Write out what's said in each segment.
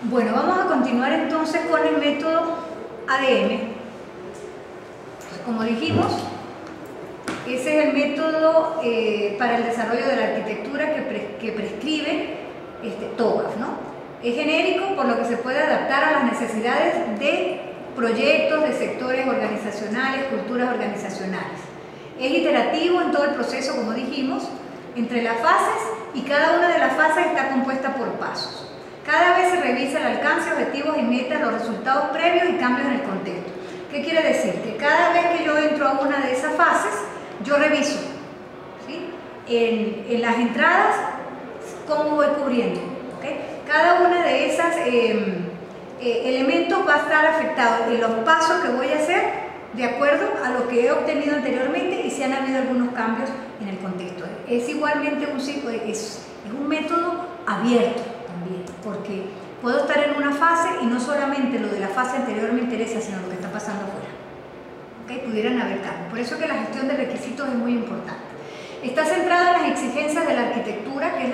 Bueno, vamos a continuar entonces con el método ADM. Pues como dijimos, ese es el método para el desarrollo de la arquitectura que prescribe TOGAF, ¿no? Es genérico, por lo que se puede adaptar a las necesidades de proyectos, de sectores organizacionales, culturas organizacionales. Es iterativo en todo el proceso, como dijimos, entre las fases, y cada una de las fases está compuesta por pasos. Cada vez se revisa el alcance, objetivos y metas, los resultados previos y cambios en el contexto. ¿Qué quiere decir? Que cada vez que yo entro a una de esas fases, yo reviso, ¿sí? En las entradas, cómo voy cubriendo, ¿okay? Cada una de esas elementos va a estar afectado en los pasos que voy a hacer de acuerdo a lo que he obtenido anteriormente y si han habido algunos cambios en el contexto. Es igualmente es un método abierto también, porque puedo estar en una fase y no solamente lo de la fase anterior me interesa, sino lo que está pasando afuera. ¿Okay? Pudieran haber cambios. Por eso que la gestión de requisitos es muy importante. Está centrada en las exigencias de la arquitectura, que es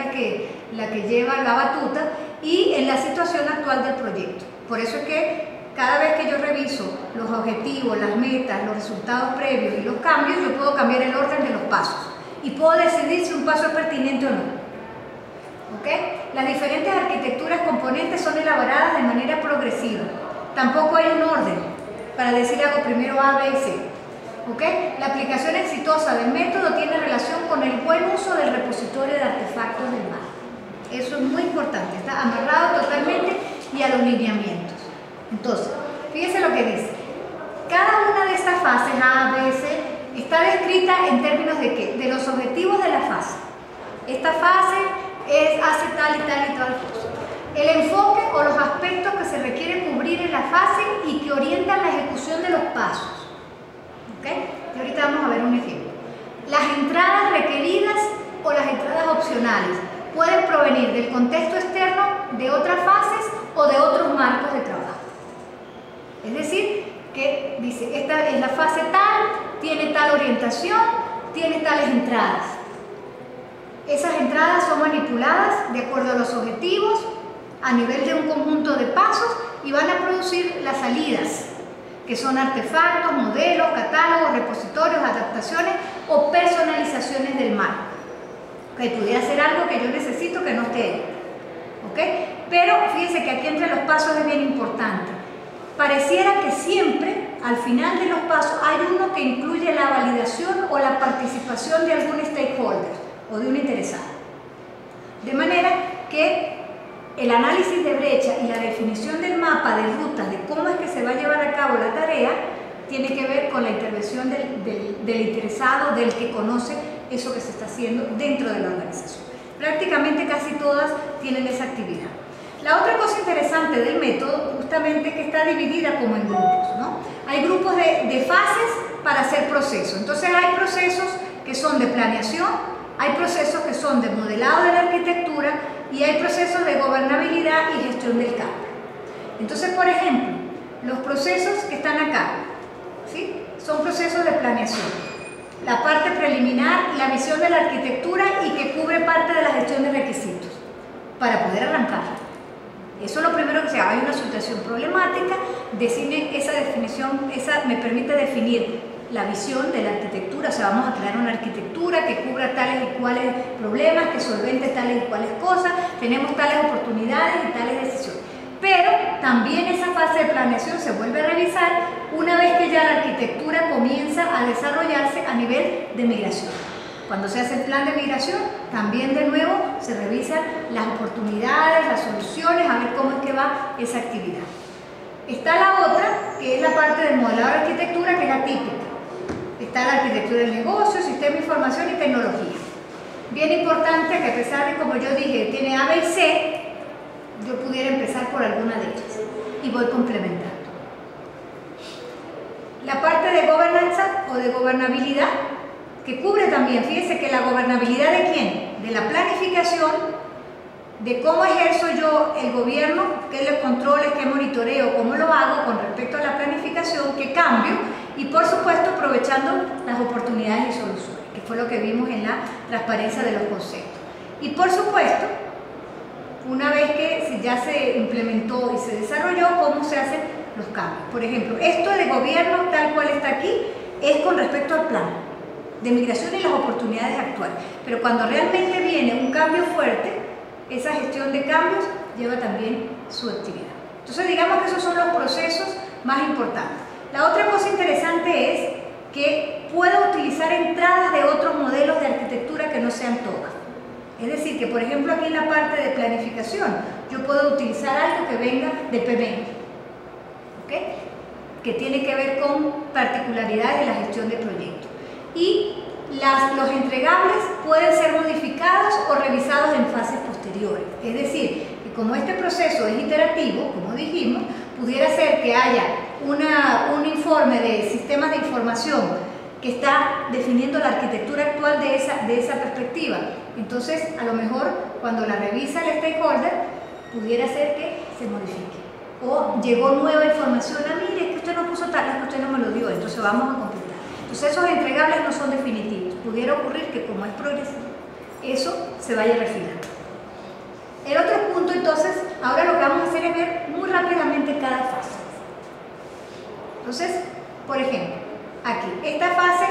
la que lleva la batuta, y en la situación actual del proyecto. Por eso es que cada vez que yo reviso los objetivos, las metas, los resultados previos y los cambios, yo puedo cambiar el orden de los pasos y puedo decidir si un paso es pertinente o no. ¿Okay? Las diferentes arquitecturas componentes son elaboradas de manera progresiva. Tampoco hay un orden para decir hago primero A, B y C. ¿Okay? La aplicación exitosa del método tiene relación con el buen uso del repositorio de artefactos del mar. Eso es muy importante, está amarrado totalmente y a los lineamientos. Entonces, fíjense lo que dice. Cada una de estas fases, A, B, C, está descrita en términos de ¿qué? De los objetivos de la fase. Esta fase hace tal y tal y tal cosa. El enfoque o los aspectos que se requiere cubrir en la fase y que orientan la ejecución de los pasos. ¿Okay? Y ahorita vamos a ver un ejemplo. Las entradas requeridas o las entradas opcionales pueden provenir del contexto externo, de otras fases o de otros marcos de trabajo. Es decir, que dice, esta es la fase tal, tiene tal orientación, tiene tales entradas. Esas entradas son manipuladas de acuerdo a los objetivos, a nivel de un conjunto de pasos, y van a producir las salidas, que son artefactos, modelos, catálogos, repositorios, adaptaciones o personalizaciones del marco. ¿Okay? Pudiera ser algo que yo necesito que no esté ahí. ¿Okay? Pero fíjense que aquí entre los pasos es bien importante. Pareciera que siempre, al final de los pasos, hay uno que incluye la validación o la participación de algún stakeholder o de un interesado. De manera que el análisis de brecha y la definición del mapa de rutas de cómo es que se va a llevar a cabo la tarea tiene que ver con la intervención del interesado, del que conoce eso que se está haciendo dentro de la organización. Prácticamente casi todas tienen esa actividad. La otra cosa interesante del método justamente es que está dividida como en grupos, ¿no? Hay grupos de fases para hacer procesos. Entonces hay procesos que son de planeación, hay procesos que son de modelado de la arquitectura y hay procesos de gobernabilidad y gestión del cambio. Entonces, por ejemplo, los procesos que están acá, ¿sí? Son procesos de planeación. La parte preliminar, la visión de la arquitectura y que cubre parte de la gestión de requisitos para poder arrancar. Eso es lo primero que se hace. Hay una situación problemática, define esa definición, esa me permite definir la visión de la arquitectura, o sea, vamos a crear una arquitectura que cubra tales y cuales problemas, que solvente tales y cuales cosas, tenemos tales oportunidades y tales decisiones. Pero también esa fase de planeación se vuelve a revisar una vez que ya la arquitectura comienza a desarrollarse a nivel de migración. Cuando se hace el plan de migración, también de nuevo se revisan las oportunidades, las soluciones, a ver cómo es que va esa actividad. Está la otra, que es la parte del modelado de arquitectura, que es la típica. Está la arquitectura del negocio, sistema de información y tecnología. Bien importante que a pesar de, como yo dije, tiene A, B y C, yo pudiera empezar por alguna de ellas y voy complementando. La parte de gobernanza o de gobernabilidad, que cubre también, fíjense que la gobernabilidad ¿de quién? De la planificación, de cómo ejerzo yo el gobierno, qué los controles, qué monitoreo, cómo lo hago con respecto a la planificación, qué cambio, y por supuesto aprovechando las oportunidades y soluciones, que fue lo que vimos en la transparencia de los conceptos. Y por supuesto, una vez que ya se implementó y se desarrolló, cómo se hacen los cambios. Por ejemplo, esto de gobierno tal cual está aquí es con respecto al plan de migración y las oportunidades actuales. Pero cuando realmente viene un cambio fuerte, esa gestión de cambios lleva también su actividad. Entonces digamos que esos son los procesos más importantes. La otra cosa interesante es que puedo utilizar entradas de otros modelos de arquitectura que no sean TOGAF. Es decir, que por ejemplo aquí en la parte de planificación yo puedo utilizar algo que venga de PBN, ¿okay? Que tiene que ver con particularidades de la gestión de proyectos. Y los entregables pueden ser modificados o revisados en fases posteriores. Es decir, que como este proceso es iterativo, como dijimos, pudiera ser que haya un informe de sistemas de información que está definiendo la arquitectura actual de esa perspectiva. Entonces, a lo mejor, cuando la revisa el stakeholder, pudiera ser que se modifique. O llegó nueva información, mire, es que usted no puso tal, es que usted no me lo dio, entonces vamos a completar. Entonces, esos entregables no son definitivos. Pudiera ocurrir que, como es progresivo, eso se vaya refinando. El otro punto, entonces, ahora lo que vamos a hacer es ver muy rápidamente cada fase. Entonces, por ejemplo, aquí, esta fase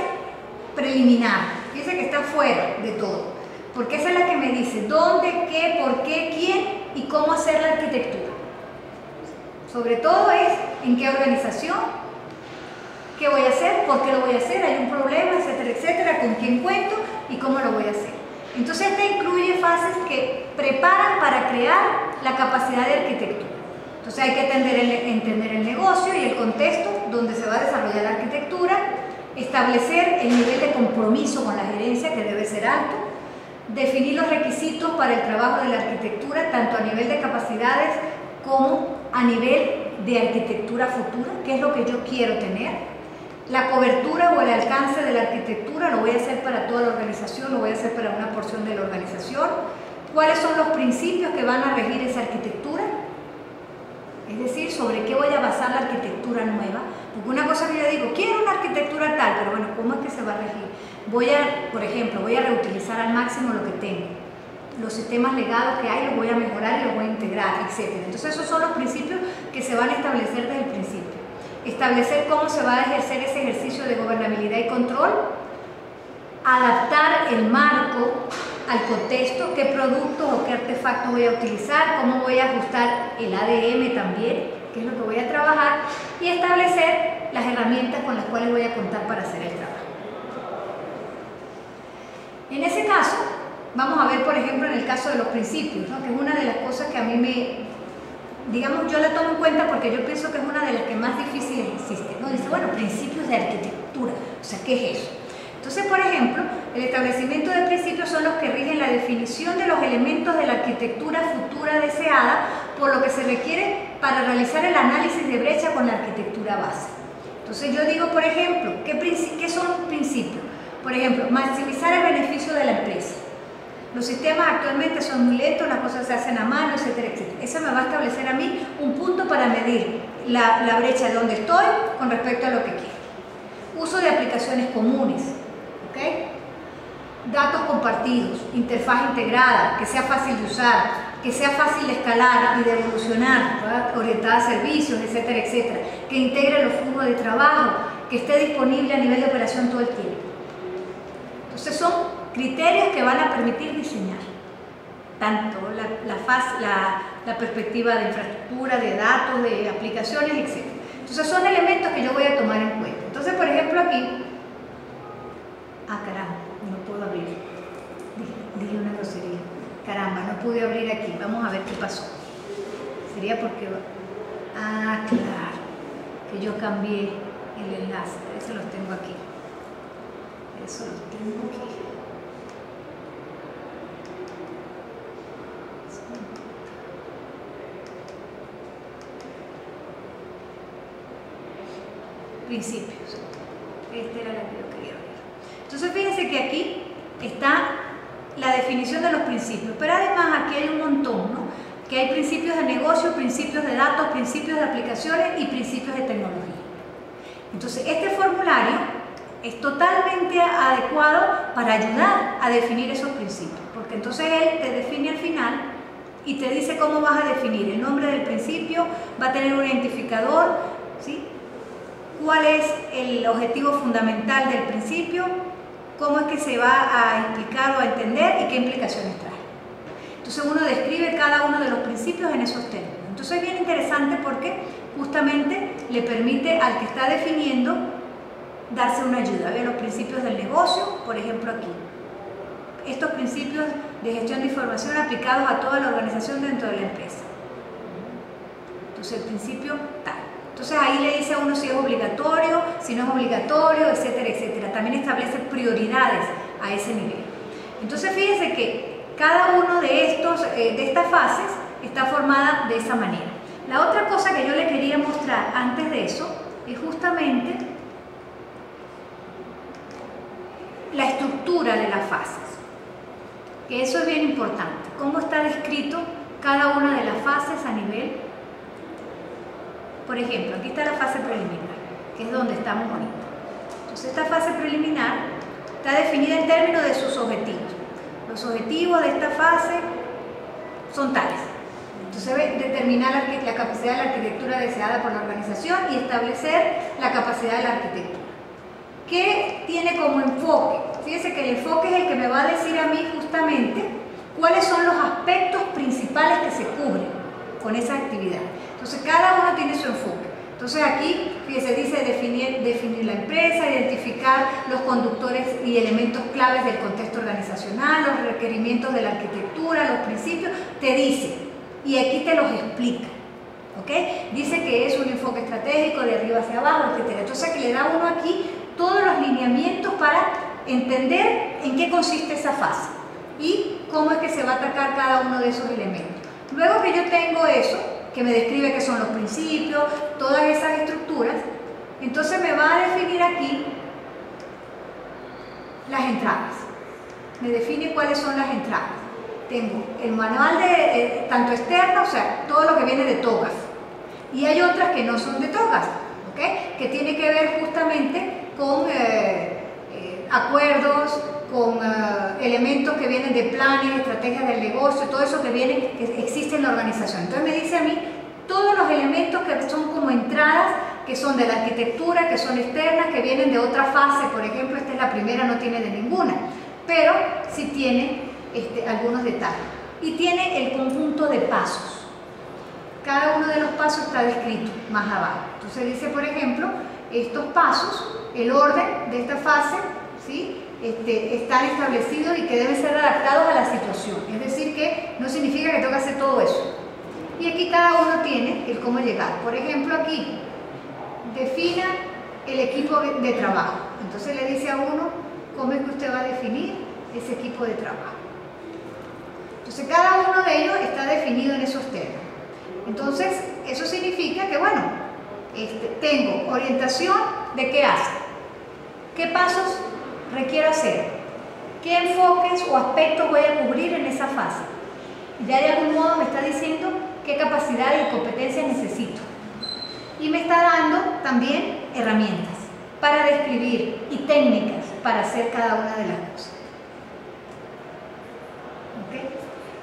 preliminar, fíjense que está fuera de todo, porque esa es la que me dice dónde, qué, por qué, quién y cómo hacer la arquitectura. Sobre todo es en qué organización, qué voy a hacer, por qué lo voy a hacer, hay un problema, etcétera, etcétera, con quién cuento y cómo lo voy a hacer. Entonces, esta incluye fases que preparan para crear la capacidad de arquitectura. Entonces hay que entender el negocio y el contexto donde se va a desarrollar la arquitectura, establecer el nivel de compromiso con la gerencia, que debe ser alto, definir los requisitos para el trabajo de la arquitectura, tanto a nivel de capacidades como a nivel de arquitectura futura, qué es lo que yo quiero tener, la cobertura o el alcance de la arquitectura, lo voy a hacer para toda la organización, lo voy a hacer para una porción de la organización, cuáles son los principios que van a regir esa arquitectura, es decir, sobre qué voy a basar la arquitectura nueva, porque una cosa que yo digo, quiero una arquitectura tal, pero bueno, ¿cómo es que se va a regir? Por ejemplo, voy a reutilizar al máximo lo que tengo, los sistemas legados que hay los voy a mejorar y los voy a integrar, etc. Entonces esos son los principios que se van a establecer desde el principio. Establecer cómo se va a ejercer ese ejercicio de gobernabilidad y control, adaptar el marco al contexto, qué productos o qué artefactos voy a utilizar, cómo voy a ajustar el ADM también, qué es lo que voy a trabajar, y establecer las herramientas con las cuales voy a contar para hacer el trabajo. En ese caso, vamos a ver, por ejemplo, en el caso de los principios, ¿no? Que es una de las cosas que a mí digamos, yo la tomo en cuenta porque yo pienso que es una de las que más difíciles existen, ¿no? Dice, bueno, principios de arquitectura, o sea, ¿qué es eso? Entonces, por ejemplo, el establecimiento de principios son los que rigen la definición de los elementos de la arquitectura futura deseada, por lo que se requiere para realizar el análisis de brecha con la arquitectura base. Entonces, yo digo, por ejemplo, ¿qué son principios? Por ejemplo, maximizar el beneficio de la empresa. Los sistemas actualmente son muy lentos, las cosas se hacen a mano, etcétera, etcétera. Eso me va a establecer a mí un punto para medir la brecha de donde estoy con respecto a lo que quiero. Uso de aplicaciones comunes, ¿ok? Datos compartidos, interfaz integrada, que sea fácil de usar, que sea fácil de escalar y de evolucionar, ¿verdad? Orientada a servicios, etcétera, etcétera. Que integre los flujos de trabajo, que esté disponible a nivel de operación todo el tiempo. Entonces son criterios que van a permitir diseñar tanto la perspectiva de infraestructura, de datos, de aplicaciones, etc. Entonces son elementos que yo voy a tomar en cuenta. Entonces, por ejemplo, aquí, caramba, no puedo abrir, dije una grosería, caramba, no pude abrir aquí, vamos a ver qué pasó. Sería porque, claro, que yo cambié el enlace, eso los tengo aquí, eso los tengo aquí. Principios. Esta era la que yo quería ver. Entonces fíjense que aquí está la definición de los principios, pero además aquí hay un montón, ¿no? Que hay principios de negocio, principios de datos, principios de aplicaciones y principios de tecnología. Entonces este formulario es totalmente adecuado para ayudar a definir esos principios, porque entonces él te define al final y te dice cómo vas a definir el nombre del principio, va a tener un identificador, ¿sí? Cuál es el objetivo fundamental del principio, cómo es que se va a explicar o a entender y qué implicaciones trae. Entonces uno describe cada uno de los principios en esos términos. Entonces es bien interesante porque justamente le permite al que está definiendo darse una ayuda. Ve los principios del negocio, por ejemplo aquí. Estos principios de gestión de información aplicados a toda la organización dentro de la empresa. Entonces el principio tal. Entonces ahí le dice a uno si es obligatorio, si no es obligatorio, etcétera, etcétera. También establece prioridades a ese nivel. Entonces fíjense que cada uno de estas fases está formada de esa manera. La otra cosa que yo le quería mostrar antes de eso es justamente la estructura de las fases. Que eso es bien importante. Cómo está descrito cada una de las fases a nivel. Por ejemplo, aquí está la fase preliminar, que es donde estamos ahorita. Entonces esta fase preliminar está definida en términos de sus objetivos. Los objetivos de esta fase son tales. Entonces determinar la capacidad de la arquitectura deseada por la organización y establecer la capacidad de la arquitectura. ¿Qué tiene como enfoque? Fíjense que el enfoque es el que me va a decir a mí justamente cuáles son los aspectos principales que se cubren con esa actividad. Entonces cada uno tiene su enfoque. Entonces aquí, fíjense, dice definir la empresa, identificar los conductores y elementos claves del contexto organizacional, los requerimientos de la arquitectura, los principios, te dice, y aquí te los explica. ¿Okay? Dice que es un enfoque estratégico de arriba hacia abajo, etc. Entonces que le da uno aquí todos los lineamientos para entender en qué consiste esa fase y cómo es que se va a atacar cada uno de esos elementos. Luego que yo tengo eso, que me describe qué son los principios, todas esas estructuras, entonces me va a definir aquí las entradas. Me define cuáles son las entradas. Tengo el manual de tanto externo, o sea, todo lo que viene de TOGAF. Y hay otras que no son de TOGAF, ¿okay? Que tiene que ver justamente con acuerdos, con elementos que vienen de planes, estrategias del negocio, todo eso que existe en la organización. Entonces me dice a mí todos los elementos que son como entradas, que son de la arquitectura, que son externas, que vienen de otra fase. Por ejemplo, esta es la primera, no tiene de ninguna, pero sí tiene algunos detalles. Y tiene el conjunto de pasos. Cada uno de los pasos está descrito más abajo. Entonces dice, por ejemplo, estos pasos, el orden de esta fase, ¿sí? Están establecidos y que deben ser adaptados a la situación. Es decir, que no significa que tengo que hacer todo eso. Y aquí cada uno tiene el cómo llegar. Por ejemplo, aquí, defina el equipo de trabajo. Entonces le dice a uno cómo es que usted va a definir ese equipo de trabajo. Entonces cada uno de ellos está definido en esos términos. Entonces eso significa que, bueno, tengo orientación de qué hace, qué pasos requiero hacer, qué enfoques o aspectos voy a cubrir en esa fase. Ya de algún modo me está diciendo qué capacidades y competencias necesito. Y me está dando también herramientas para describir y técnicas para hacer cada una de las cosas. ¿Okay?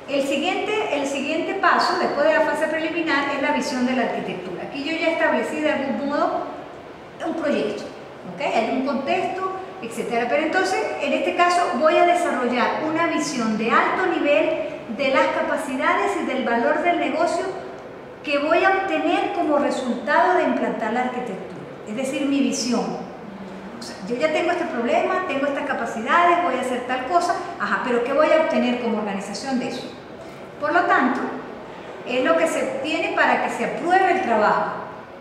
El siguiente paso, después de la fase preliminar, es la visión de la arquitectura. Aquí yo ya establecí de algún modo un proyecto, ¿okay? Hay un contexto, etc. Pero entonces, en este caso, voy a desarrollar una visión de alto nivel de las capacidades y del valor del negocio que voy a obtener como resultado de implantar la arquitectura. Es decir, mi visión. O sea, yo ya tengo este problema, tengo estas capacidades, voy a hacer tal cosa, pero ¿qué voy a obtener como organización de eso? Por lo tanto, es lo que se obtiene para que se apruebe el trabajo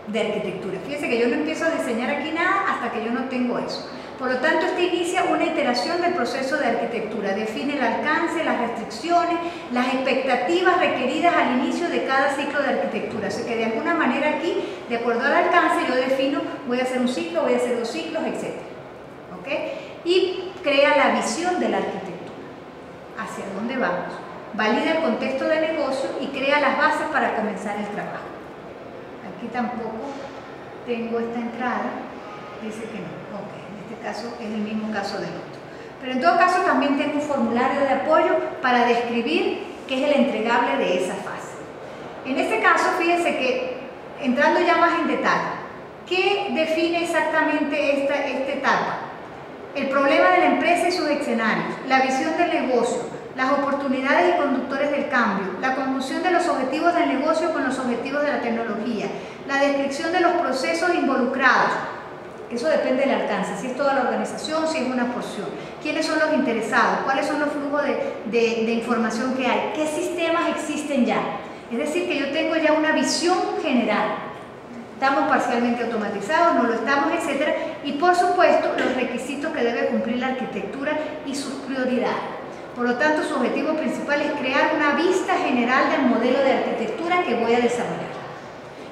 de arquitectura. Fíjense que yo no empiezo a diseñar aquí nada hasta que yo no tengo eso. Por lo tanto, esto inicia una iteración del proceso de arquitectura. Define el alcance, las restricciones, las expectativas requeridas al inicio de cada ciclo de arquitectura. O sea que de alguna manera aquí, de acuerdo al alcance, yo defino, voy a hacer un ciclo, voy a hacer 2 ciclos, etc. ¿Okay? Y crea la visión de la arquitectura. ¿Hacia dónde vamos? Valida el contexto de negocio y crea las bases para comenzar el trabajo. Aquí tampoco tengo esta entrada, dice que no. Okay. En este caso es el mismo caso del otro. Pero en todo caso también tengo un formulario de apoyo para describir que es el entregable de esa fase. En este caso, fíjense que, entrando ya más en detalle, ¿qué define exactamente esta etapa? El problema de la empresa y sus escenarios, la visión del negocio, las oportunidades y conductores del cambio, la conjunción de los objetivos del negocio con los objetivos de la tecnología, la descripción de los procesos involucrados, eso depende del alcance, si es toda la organización, si es una porción, quiénes son los interesados, cuáles son los flujos de información que hay, qué sistemas existen ya. Es decir, que yo tengo ya una visión general. Estamos parcialmente automatizados, no lo estamos, etcétera. Y por supuesto, los requisitos que debe cumplir la arquitectura y sus prioridades. Por lo tanto, su objetivo principal es crear una vista general del modelo de arquitectura que voy a desarrollar.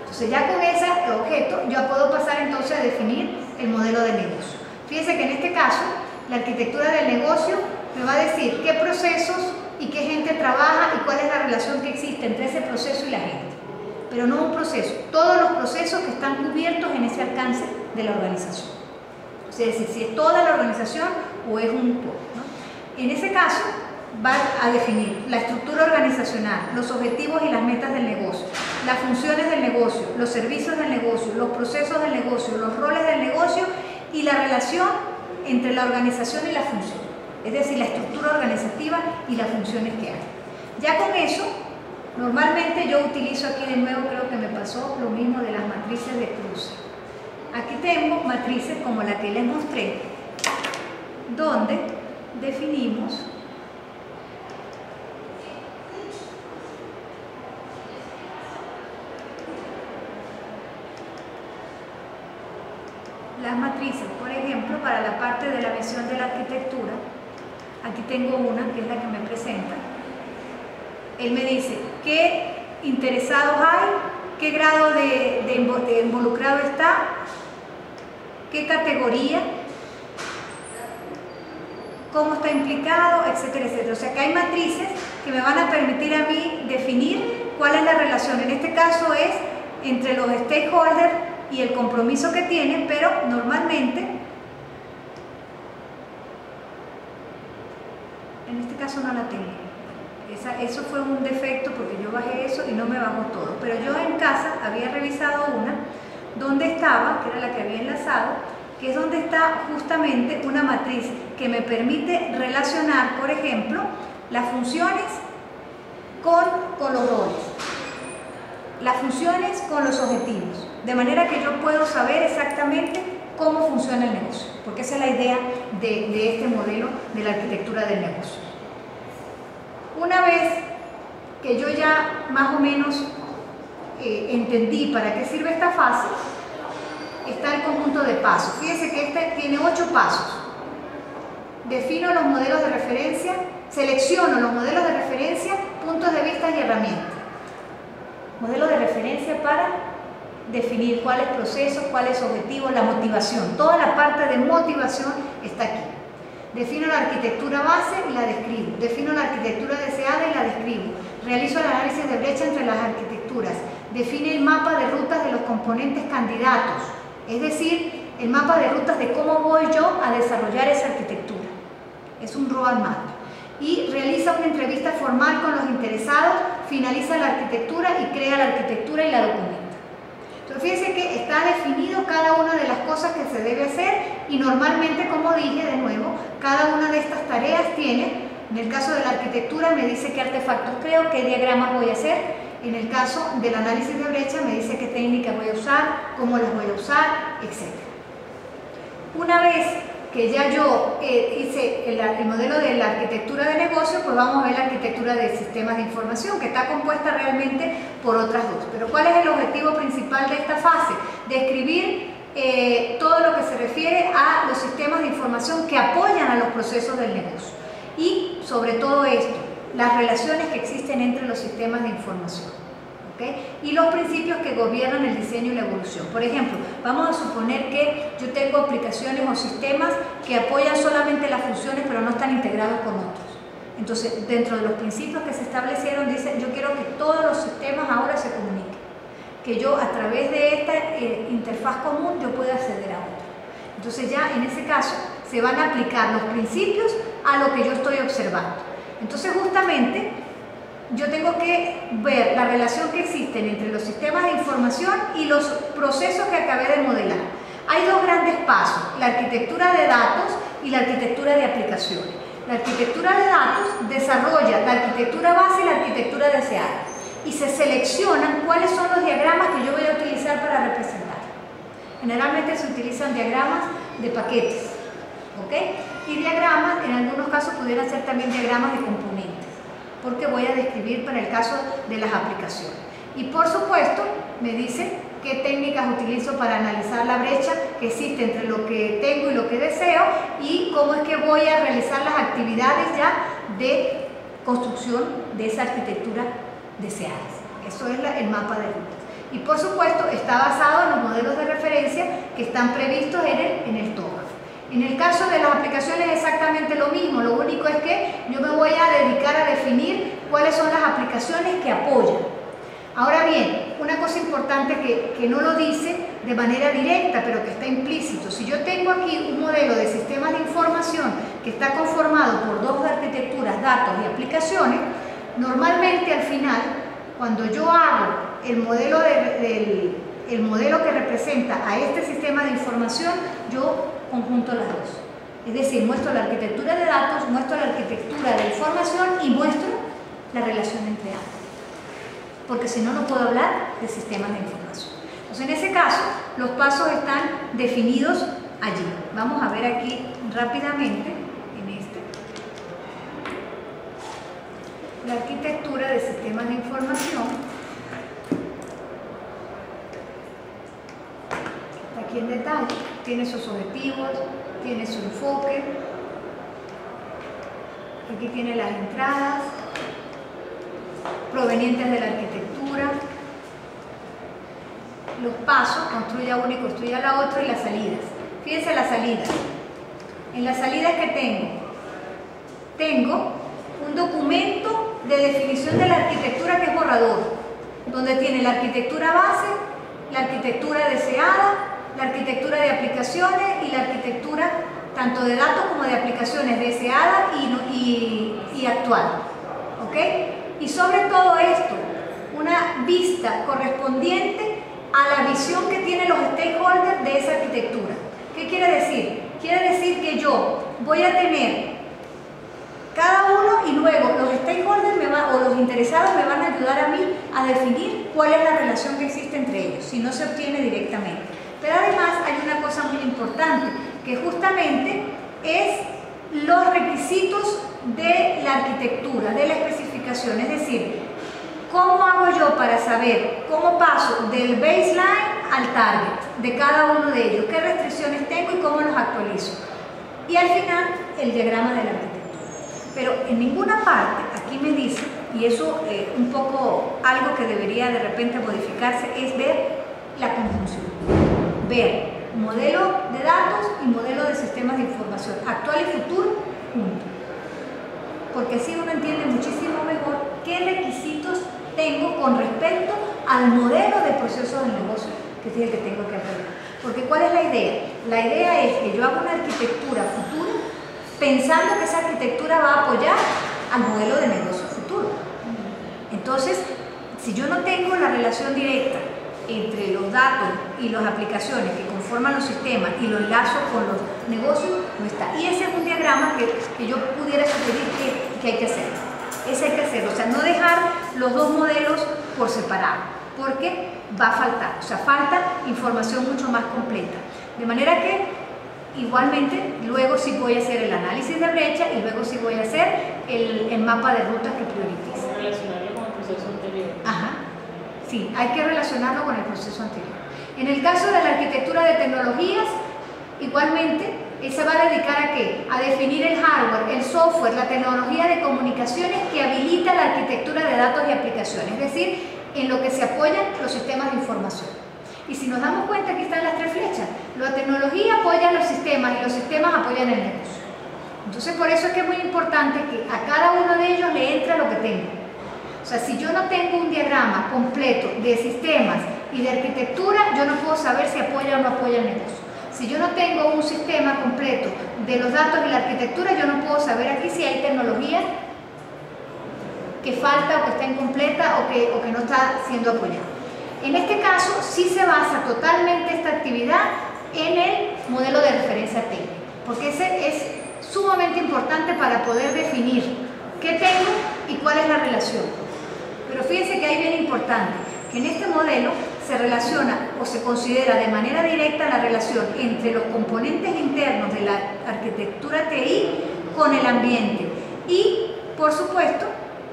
Entonces, ya con ese objeto, yo puedo pasar entonces a definir el modelo de negocio. Fíjense que en este caso, la arquitectura del negocio me va a decir qué procesos y qué gente trabaja y cuál es la relación que existe entre ese proceso y la gente. Pero no un proceso, todos los procesos que están cubiertos en ese alcance de la organización. Es decir, si es toda la organización o es un poco, ¿no? En ese caso, va a definir la estructura organizacional, los objetivos y las metas del negocio, las funciones del negocio, los servicios del negocio, los procesos del negocio, los roles del negocio y la relación entre la organización y la función. Es decir, la estructura organizativa y las funciones que hay. Ya con eso, normalmente yo utilizo aquí de nuevo, creo que me pasó lo mismo de las matrices de cruce. Aquí tengo matrices como la que les mostré, donde definimos las matrices. Por ejemplo, para la parte de la visión de la arquitectura, aquí tengo una que es la que me presenta. Él me dice qué interesados hay, qué grado de involucrado está, qué categoría, cómo está implicado, etcétera, etcétera. O sea que hay matrices que me van a permitir a mí definir cuál es la relación. En este caso es entre los stakeholders y el compromiso que tienen, pero normalmente, en este caso no la tengo. Eso fue un defecto porque yo bajé eso y no me bajó todo. Pero yo en casa había revisado una donde estaba, que era la que había enlazado, que es donde está justamente una matriz que me permite relacionar, por ejemplo, las funciones con los roles, las funciones con los objetivos, de manera que yo puedo saber exactamente cómo funciona el negocio, porque esa es la idea de este modelo de la arquitectura del negocio. Una vez que yo ya más o menos entendí para qué sirve esta fase, está el conjunto de pasos. Fíjense que este tiene 8 pasos. Defino los modelos de referencia, selecciono los modelos de referencia, puntos de vista y herramientas. Modelo de referencia para definir cuáles procesos, cuáles objetivos, la motivación. Toda la parte de motivación está aquí. Defino la arquitectura base y la describo. Defino la arquitectura deseada y la describo. Realizo el análisis de brecha entre las arquitecturas. Define el mapa de rutas de los componentes candidatos. Es decir, el mapa de rutas de cómo voy yo a desarrollar esa arquitectura. Es un roadmap. Y realiza una entrevista formal con los interesados, finaliza la arquitectura y crea la arquitectura y la documenta. Entonces fíjense que está definido cada una de las cosas que se debe hacer y normalmente, como dije de nuevo, cada una de estas tareas tiene, en el caso de la arquitectura me dice qué artefactos creo, qué diagramas voy a hacer, en el caso del análisis de brecha me dice qué técnicas voy a usar, cómo las voy a usar, etc. Una vez que ya yo hice el modelo de la arquitectura de negocio, pues vamos a ver la arquitectura de sistemas de información, que está compuesta realmente por otras dos. Pero ¿cuál es el objetivo principal de esta fase? Describir todo lo que se refiere a los sistemas de información que apoyan a los procesos del negocio. Y sobre todo esto, las relaciones que existen entre los sistemas de información. ¿Okay? Y los principios que gobiernan el diseño y la evolución. Por ejemplo, vamos a suponer que yo tengo aplicaciones o sistemas que apoyan solamente las funciones pero no están integrados con otros. Entonces, dentro de los principios que se establecieron, dice, yo quiero que todos los sistemas ahora se comuniquen. Que yo a través de esta interfaz común yo pueda acceder a otra. Entonces ya en ese caso se van a aplicar los principios a lo que yo estoy observando. Entonces justamente yo tengo que ver la relación que existen entre los sistemas de información y los procesos que acabé de modelar. Hay dos grandes pasos, la arquitectura de datos y la arquitectura de aplicaciones. La arquitectura de datos desarrolla la arquitectura base y la arquitectura deseada y se seleccionan cuáles son los diagramas que yo voy a utilizar para representar. Generalmente se utilizan diagramas de paquetes, ¿ok? Y diagramas, en algunos casos pudieran ser también diagramas de componentes, porque voy a describir para el caso de las aplicaciones. Y por supuesto, me dice qué técnicas utilizo para analizar la brecha que existe entre lo que tengo y lo que deseo y cómo es que voy a realizar las actividades ya de construcción de esa arquitectura deseada. Eso es el mapa de rutas. Y por supuesto está basado en los modelos de referencia que están previstos en el TOGAF. En el caso de las aplicaciones es exactamente lo mismo, lo único es que yo me voy a dedicar a definir cuáles son las aplicaciones que apoyan. Ahora bien, una cosa importante que no lo dice de manera directa, pero que está implícito. Si yo tengo aquí un modelo de sistemas de información que está conformado por dos arquitecturas, datos y aplicaciones, normalmente al final, cuando yo hago el modelo que representa a este sistema de información, yo conjunto las dos. Es decir, muestro la arquitectura de datos, muestro la arquitectura de información y muestro la relación entre ambos. Porque si no, no puedo hablar de sistemas de información. Entonces, en ese caso, los pasos están definidos allí. Vamos a ver aquí rápidamente, en este, la arquitectura de sistemas de información. Está aquí en detalle, tiene sus objetivos, tiene su enfoque. Aquí tiene las entradas provenientes de la arquitectura, los pasos, construya uno y construya la otra, y las salidas. Fíjense las salidas. En las salidas que tengo un documento de definición de la arquitectura que es borrador, donde tiene la arquitectura base, la arquitectura deseada, la arquitectura de aplicaciones y la arquitectura tanto de datos como de aplicaciones deseada y actual. ¿Ok? Y sobre todo esto, una vista correspondiente a la visión que tienen los stakeholders de esa arquitectura. ¿Qué quiere decir? Quiere decir que yo voy a tener cada uno y luego los stakeholders o los interesados me van a ayudar a mí a definir cuál es la relación que existe entre ellos, si no se obtiene directamente. Pero además hay una cosa muy importante, que justamente es los requisitos de la arquitectura, de la especificación, es decir, ¿cómo hago yo para saber cómo paso del baseline al target de cada uno de ellos? ¿Qué restricciones tengo y cómo los actualizo? Y al final, el diagrama de la arquitectura. Pero en ninguna parte, aquí me dice, y eso un poco algo que debería de repente modificarse, es ver la conjunción. Ver modelo de datos y modelo de sistemas de información, actual y futuro, juntos. Porque así uno entiende muchísimo mejor qué requisitos tengo con respecto al modelo de procesos del negocio que es el que tengo que apoyar. Porque ¿cuál es la idea? La idea es que yo haga una arquitectura futura pensando que esa arquitectura va a apoyar al modelo de negocio futuro. Entonces, si yo no tengo la relación directa entre los datos y las aplicaciones que conforman los sistemas y los enlazo con los negocios, no está. Y ese es un diagrama que yo pudiera sugerir que hay que hacer. Ese hay que hacerlo, o sea, no dejar los dos modelos por separado, porque va a faltar, o sea, falta información mucho más completa. De manera que, igualmente, luego sí voy a hacer el análisis de brecha y luego sí voy a hacer el mapa de rutas que prioriza. Relacionarlo con el proceso anterior. Ajá. Sí, hay que relacionarlo con el proceso anterior. En el caso de la arquitectura de tecnologías, igualmente, él se va a dedicar a ¿qué? A definir el hardware, el software, la tecnología de comunicaciones que habilita la arquitectura de datos y aplicaciones, es decir, en lo que se apoyan los sistemas de información. Y si nos damos cuenta, aquí están las tres flechas. La tecnología apoya los sistemas y los sistemas apoyan el negocio. Entonces, por eso es que es muy importante que a cada uno de ellos le entre lo que tenga. O sea, si yo no tengo un diagrama completo de sistemas y de arquitectura, yo no puedo saber si apoya o no apoya el negocio. Si yo no tengo un sistema completo de los datos y la arquitectura, yo no puedo saber aquí si hay tecnología que falta o que está incompleta o que no está siendo apoyada. En este caso sí se basa totalmente esta actividad en el modelo de referencia técnica, porque ese es sumamente importante para poder definir qué tengo y cuál es la relación. Pero fíjense que hay bien importante, que en este modelo se relaciona o se considera de manera directa la relación entre los componentes internos de la arquitectura TI con el ambiente y, por supuesto,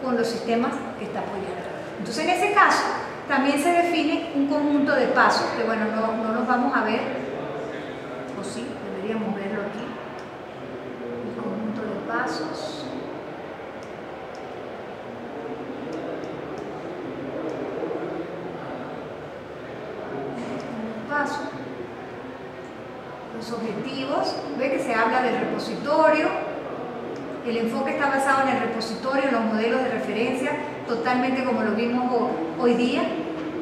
con los sistemas que está apoyando. Entonces, en ese caso, también se define un conjunto de pasos, que bueno, no los vamos a ver, o sí, deberíamos verlo aquí, el conjunto de pasos. Los objetivos, ve que se habla del repositorio, el enfoque está basado en el repositorio, en los modelos de referencia, totalmente como lo vimos hoy día,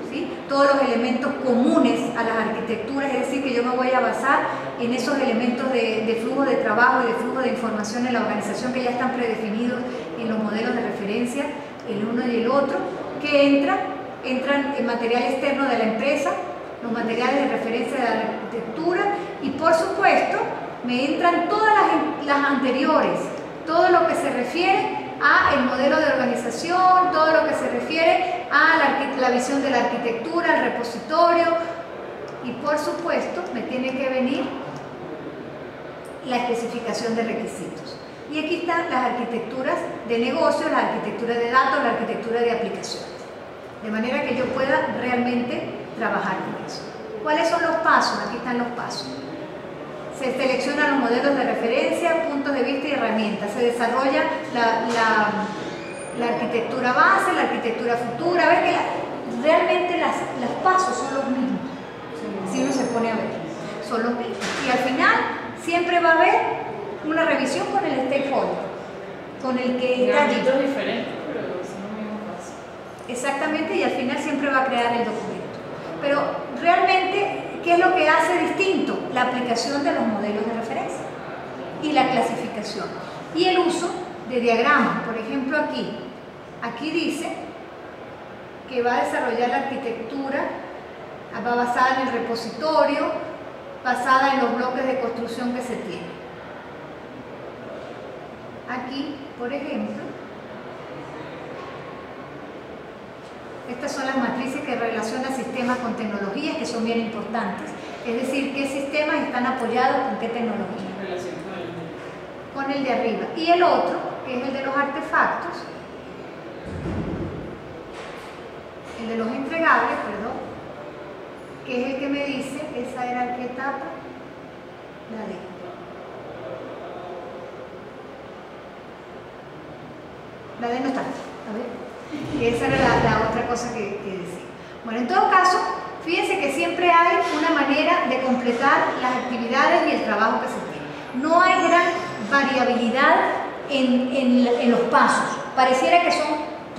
¿sí? Todos los elementos comunes a las arquitecturas, es decir, que yo me voy a basar en esos elementos de flujo de trabajo y de flujo de información en la organización que ya están predefinidos en los modelos de referencia, el uno y el otro, que entran en material externo de la empresa, los materiales de referencia de la arquitectura y, por supuesto, me entran todas las anteriores, todo lo que se refiere al modelo de organización, todo lo que se refiere a la visión de la arquitectura, el repositorio y, por supuesto, me tiene que venir la especificación de requisitos. Y aquí están las arquitecturas de negocio, la arquitectura de datos, la arquitectura de aplicaciones, de manera que yo pueda realmente trabajar con eso. ¿Cuáles son los pasos? Aquí están los pasos. Se seleccionan los modelos de referencia, puntos de vista y herramientas. Se desarrolla la arquitectura base, la arquitectura futura. Ves que realmente los pasos son los mismos. Si uno se pone a ver, son los mismos. Y al final siempre va a haber una revisión con el stakeholder, con el que está allí. Diferentes, pero son los mismos pasos. Exactamente, y al final siempre va a crear el documento. Pero realmente, ¿qué es lo que hace distinto? La aplicación de los modelos de referencia y la clasificación y el uso de diagramas. Por ejemplo, aquí dice que va a desarrollar la arquitectura, va basada en el repositorio, basada en los bloques de construcción que se tienen. Aquí, por ejemplo, estas son las matrices que relacionan sistemas con tecnologías, que son bien importantes. Es decir, qué sistemas están apoyados con qué tecnología. Con el de arriba. Y el otro, que es el de los artefactos, el de los entregables, perdón, que es el que me dice, esa era qué etapa, la D. La D no está, a ver. Esa era la otra cosa que decía. Bueno, en todo caso, fíjense que siempre hay una manera de completar las actividades y el trabajo que se tiene. No hay gran variabilidad en los pasos. Pareciera que son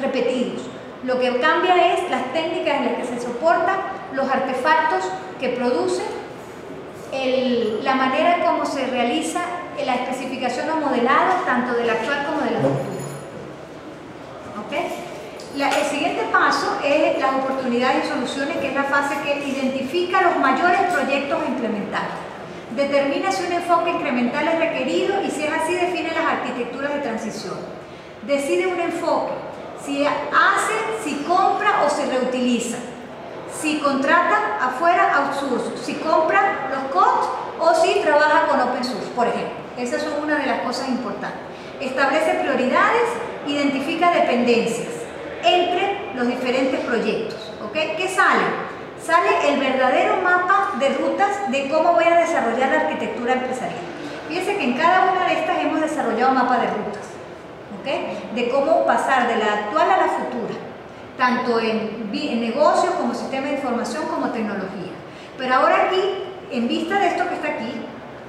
repetidos. Lo que cambia es las técnicas en las que se soportan los artefactos que producen, la manera en cómo se realiza la especificación o modelado, tanto del actual como de la futura. ¿Ok? El siguiente paso es las oportunidades y soluciones, que es la fase que identifica los mayores proyectos a implementar. Determina si un enfoque incremental es requerido y, si es así, define las arquitecturas de transición. Decide un enfoque, si hace, si compra o se reutiliza. Si contrata afuera, outsource. Si compra los COTS o si trabaja con open source, por ejemplo. Esas son una de las cosas importantes. Establece prioridades, identifica dependencias entre los diferentes proyectos. ¿Ok? ¿Qué sale? Sale el verdadero mapa de rutas de cómo voy a desarrollar la arquitectura empresarial. Fíjense que en cada una de estas hemos desarrollado mapa de rutas, ¿ok? De cómo pasar de la actual a la futura, tanto en negocios como sistema de información como tecnología. Pero ahora aquí, en vista de esto que está aquí,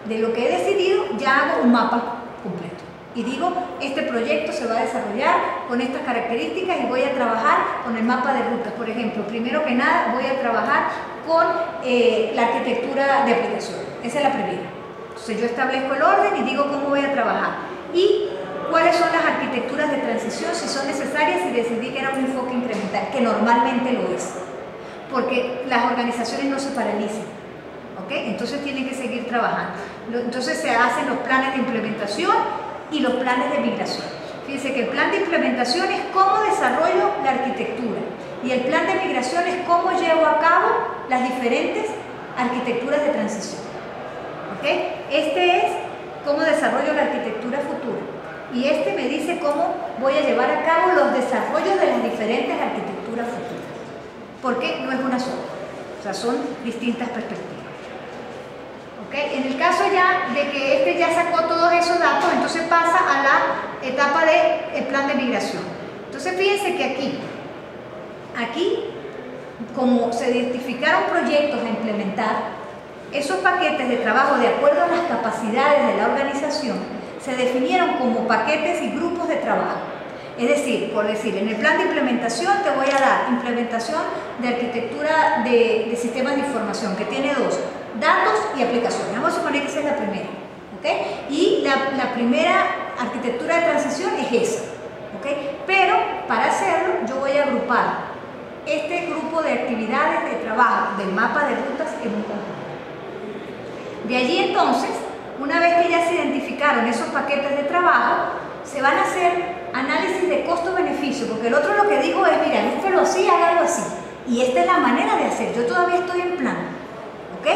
de lo que he decidido, ya hago un mapa completo. Y digo, este proyecto se va a desarrollar con estas características y voy a trabajar con el mapa de rutas. Por ejemplo, primero que nada voy a trabajar con la arquitectura de aplicación. Esa es la primera. Entonces yo establezco el orden y digo cómo voy a trabajar. Y cuáles son las arquitecturas de transición, si son necesarias, y decidí que era un enfoque incremental, que normalmente lo es, porque las organizaciones no se paralizan, ¿ok? Entonces tienen que seguir trabajando. Entonces se hacen los planes de implementación y los planes de migración. Fíjense que el plan de implementación es cómo desarrollo la arquitectura y el plan de migración es cómo llevo a cabo las diferentes arquitecturas de transición, ¿ok? Este es cómo desarrollo la arquitectura futura. Y este me dice cómo voy a llevar a cabo los desarrollos de las diferentes arquitecturas futuras. Porque no es una sola, o sea, son distintas perspectivas. ¿Okay? En el caso ya de que este ya sacó todos esos datos, entonces pasa a la etapa del plan de migración. Entonces fíjense que aquí, como se identificaron proyectos a implementar, esos paquetes de trabajo de acuerdo a las capacidades de la organización se definieron como paquetes y grupos de trabajo. Es decir, por decir, en el plan de implementación te voy a dar implementación de arquitectura de sistemas de información, que tiene dos, datos y aplicaciones. Vamos a suponer que esa es la primera, ¿ok? Y la primera arquitectura de transición es esa, ¿ok? Pero para hacerlo yo voy a agrupar este grupo de actividades de trabajo del mapa de rutas en un conjunto. De allí entonces, una vez que ya se identificaron esos paquetes de trabajo, se van a hacer análisis de costo-beneficio, porque el otro lo que dijo es, mira, búsquelo así, hágalo así. Y esta es la manera de hacer. Yo todavía estoy en plan, ¿ok?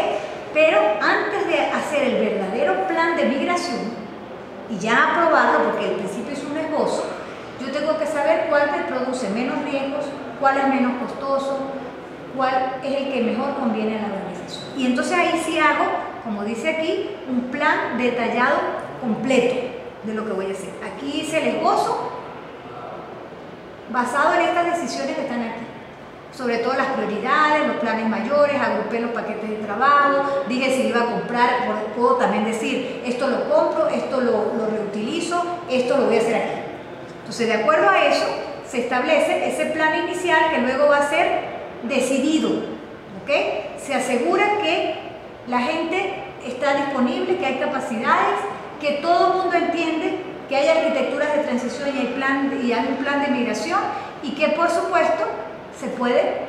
Pero antes de hacer el verdadero plan de migración, y ya aprobarlo, porque al principio es un esbozo, yo tengo que saber cuál me produce menos riesgos, cuál es menos costoso, cuál es el que mejor conviene a la organización. Y entonces ahí sí hago, como dice aquí, un plan detallado completo de lo que voy a hacer. Aquí hice el esbozo basado en estas decisiones que están aquí. Sobre todo las prioridades, los planes mayores, agrupé los paquetes de trabajo, dije si iba a comprar, puedo también decir, esto lo compro, esto lo reutilizo, esto lo voy a hacer aquí. Entonces, de acuerdo a eso, se establece ese plan inicial que luego va a ser decidido, ¿ok? Se asegura que la gente está disponible, que hay capacidades, que todo el mundo entiende que hay arquitecturas de transición y hay un plan de migración y que, por supuesto, se puede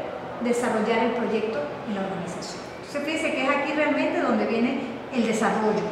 desarrollar el proyecto en la organización. Entonces, fíjense que es aquí realmente donde viene el desarrollo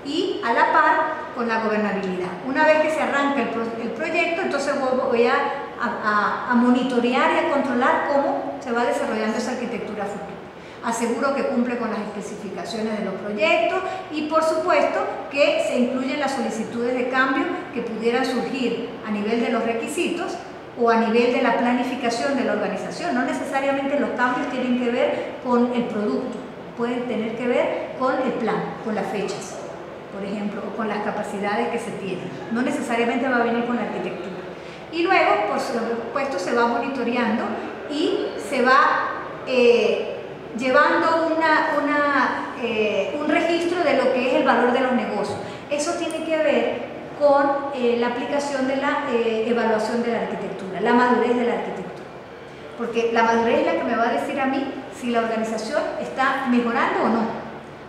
y a la par con la gobernabilidad. Una vez que se arranca el proyecto, entonces voy a monitorear y a controlar cómo se va desarrollando esa arquitectura futura. Aseguro que cumple con las especificaciones de los proyectos y, por supuesto, que se incluyen las solicitudes de cambio que pudieran surgir a nivel de los requisitos o a nivel de la planificación de la organización. No necesariamente los cambios tienen que ver con el producto, pueden tener que ver con el plan, con las fechas, por ejemplo, o con las capacidades que se tienen. No necesariamente va a venir con la arquitectura. Y luego, por supuesto, se va monitoreando y se va llevando un registro de lo que es el valor de los negocios. Eso tiene que ver con la aplicación de la evaluación de la arquitectura, la madurez de la arquitectura. Porque la madurez es la que me va a decir a mí si la organización está mejorando o no,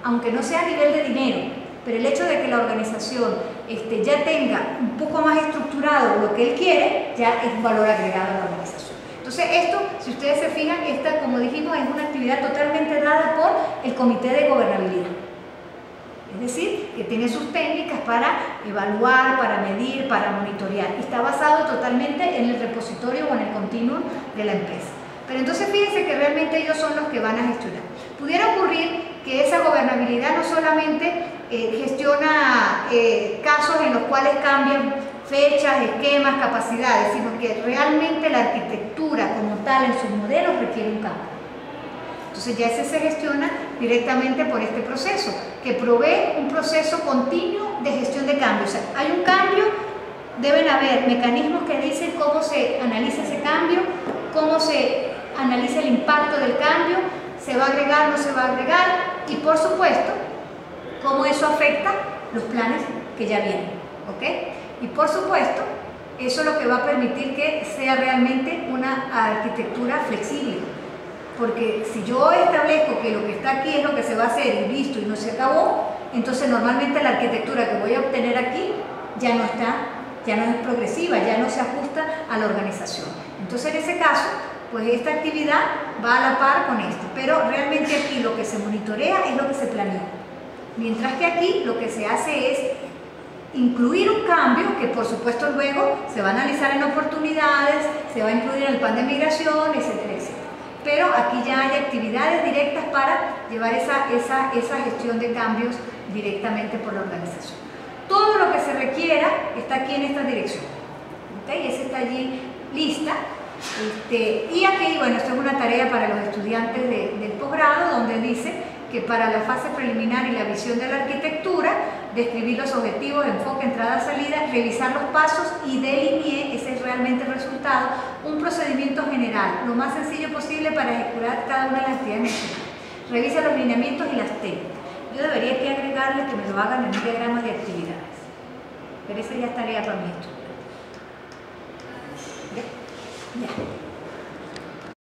aunque no sea a nivel de dinero, pero el hecho de que la organización ya tenga un poco más estructurado lo que él quiere, ya es un valor agregado a la organización. Entonces esto, si ustedes se fijan, esta, como dijimos, es una actividad totalmente dada por el Comité de Gobernabilidad. Es decir, que tiene sus técnicas para evaluar, para medir, para monitorear. Y está basado totalmente en el repositorio o en el continuum de la empresa. Pero entonces fíjense que realmente ellos son los que van a gestionar. Pudiera ocurrir que esa gobernabilidad no solamente gestiona casos en los cuales cambian fechas, esquemas, capacidades, sino que realmente la arquitectura como tal en sus modelos requiere un cambio. Entonces ya ese se gestiona directamente por este proceso, que provee un proceso continuo de gestión de cambios. O sea, hay un cambio, deben haber mecanismos que dicen cómo se analiza ese cambio, cómo se analiza el impacto del cambio, se va a agregar, no se va a agregar, y por supuesto, cómo eso afecta los planes que ya vienen, ¿ok? Y por supuesto, eso es lo que va a permitir que sea realmente una arquitectura flexible. Porque si yo establezco que lo que está aquí es lo que se va a hacer y listo y no se acabó, entonces normalmente la arquitectura que voy a obtener aquí ya no es progresiva, ya no se ajusta a la organización. Entonces, en ese caso, pues esta actividad va a la par con esto, pero realmente aquí lo que se monitorea es lo que se planeó. Mientras que aquí lo que se hace es incluir un cambio que por supuesto luego se va a analizar en oportunidades, se va a incluir en el plan de migración, etcétera, etcétera. Pero aquí ya hay actividades directas para llevar esa gestión de cambios directamente por la organización. Todo lo que se requiera está aquí en esta dirección. ¿Okay? Ese está allí lista. Y aquí, bueno, esto es una tarea para los estudiantes del posgrado, donde dice que para la fase preliminar y la visión de la arquitectura, describir los objetivos, enfoque, entrada, salida, revisar los pasos y delinear, ese es realmente el resultado, un procedimiento general, lo más sencillo posible para ejecutar cada una de las actividades mencionadas. Revisa los lineamientos y las técnicas. Yo debería aquí agregarle que me lo hagan en un diagrama de actividades, pero esa ya es tarea para mi estudio. ¿Ya? Ya.